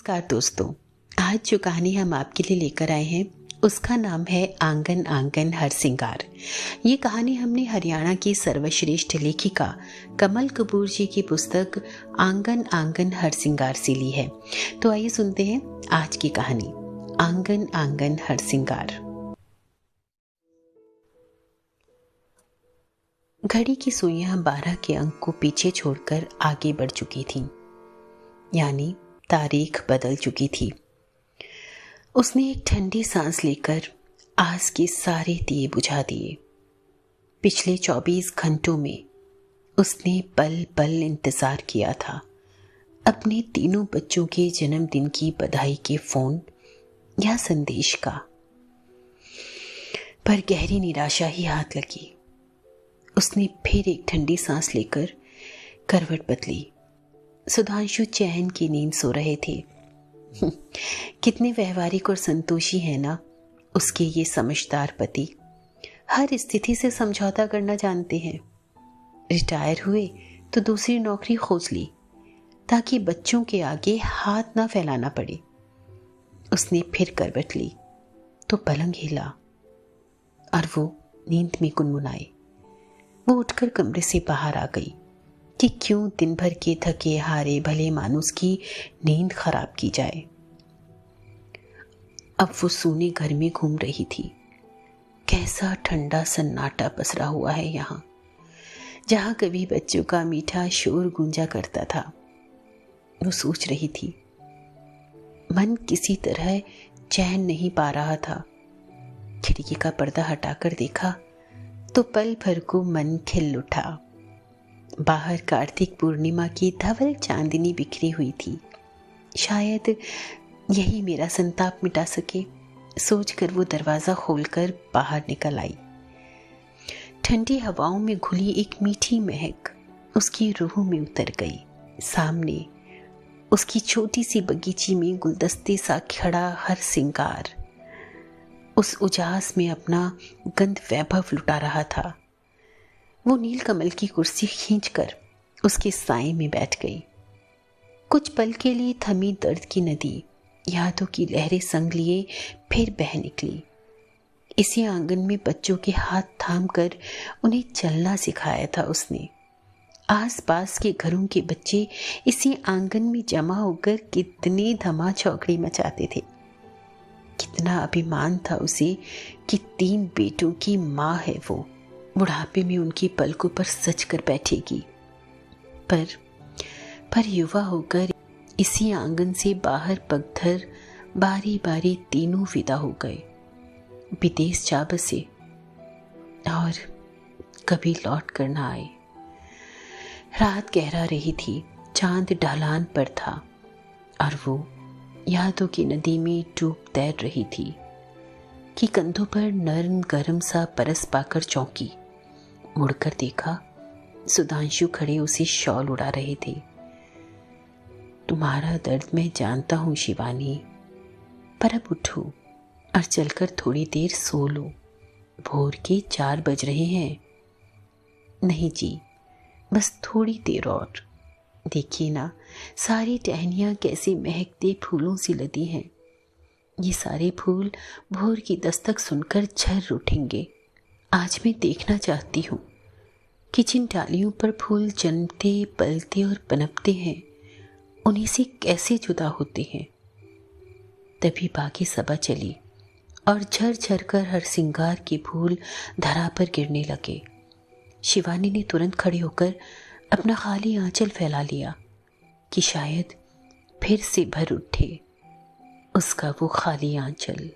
नमस्कार दोस्तों। आज जो कहानी हम आपके लिए लेकर आए हैं उसका नाम है आंगन आंगन हर सिंगार। ये कहानी हमने हरियाणा की सर्वश्रेष्ठ लेखिका कमल कपूर जी की पुस्तक आंगन आंगन हर सिंगार से ली है। तो आइए सुनते हैं आज की कहानी आंगन आंगन हर सिंगार। घड़ी की सुइयां 12 के अंक को पीछे छोड़कर आगे बढ़ चुकी थीं, यानी तारीख बदल चुकी थी। उसने एक ठंडी सांस लेकर आस के सारे दिए बुझा दिए। पिछले 24 घंटों में उसने पल पल इंतजार किया था अपने तीनों बच्चों के जन्मदिन की बधाई के फोन या संदेश का, पर गहरी निराशा ही हाथ लगी। उसने फिर एक ठंडी सांस लेकर करवट बदली। सुधांशु चैन की नींद सो रहे थे। कितने व्यवहारिक और संतोषी है ना उसके ये समझदार पति। हर स्थिति से समझौता करना जानते हैं। रिटायर हुए तो दूसरी नौकरी खोज ली ताकि बच्चों के आगे हाथ ना फैलाना पड़े। उसने फिर करवट ली तो पलंग हिला और वो नींद में गुनगुनाए। वो उठकर कमरे से बाहर आ गई कि क्यों दिन भर के थके हारे भले मानुस की नींद खराब की जाए। अब वो सूने घर में घूम रही थी। कैसा ठंडा सन्नाटा पसरा हुआ है यहाँ, जहाँ कभी बच्चों का मीठा शोर गूंजा करता था। वो सोच रही थी। मन किसी तरह चैन नहीं पा रहा था। खिड़की का पर्दा हटाकर देखा तो पल भर को मन खिल उठा। बाहर कार्तिक पूर्णिमा की धवल चांदनी बिखरी हुई थी। शायद यही मेरा संताप मिटा सके, सोचकर वो दरवाजा खोलकर बाहर निकल आई। ठंडी हवाओं में घुली एक मीठी महक उसकी रूह में उतर गई। सामने उसकी छोटी सी बगीची में गुलदस्ते सा खड़ा हर सिंगार उस उजास में अपना गंध वैभव लुटा रहा था। वो नीलकमल की कुर्सी खींचकर उसके साए में बैठ गई। कुछ पल के लिए थमी दर्द की नदी यादों की लहरें संग लिए फिर बह निकली। इसी आंगन में बच्चों के हाथ थाम कर उन्हें चलना सिखाया था उसने। आसपास के घरों के बच्चे इसी आंगन में जमा होकर कितने धमा चौकड़ी मचाते थे। कितना अभिमान था उसे कि 3 बेटों की माँ है वो। बुढ़ापे में उनकी पलकों पर सच कर बैठेगी। पर युवा होकर इसी आंगन से बाहर पगधर बारी बारी तीनों विदा हो गए। विदेश जा बसे और कभी लौट कर ना आए। रात गहरा रही थी, चांद ढलान पर था और वो यादों की नदी में डूब तैर रही थी कि कंधों पर नरम गरम सा परस पाकर चौंकी। मुड़कर देखा, सुधांशु खड़े उसे शॉल उड़ा रहे थे। तुम्हारा दर्द मैं जानता हूं शिवानी, पर अब उठो और चलकर थोड़ी देर सो लो। भोर के 4 बज रहे हैं। नहीं जी, बस थोड़ी देर और। देखिए ना, सारी टहनियां कैसी महकते फूलों से लदी हैं। ये सारे फूल भोर की दस्तक सुनकर झर उठेंगे। आज मैं देखना चाहती हूँ कि जिन डालियों पर फूल जन्मते पलते और पनपते हैं उन्हीं से कैसे जुदा होते हैं। तभी बाकी सबा चली और झर झर कर हर सिंगार के फूल धरा पर गिरने लगे। शिवानी ने तुरंत खड़ी होकर अपना खाली आंचल फैला लिया कि शायद फिर से भर उठे उसका वो खाली आंचल।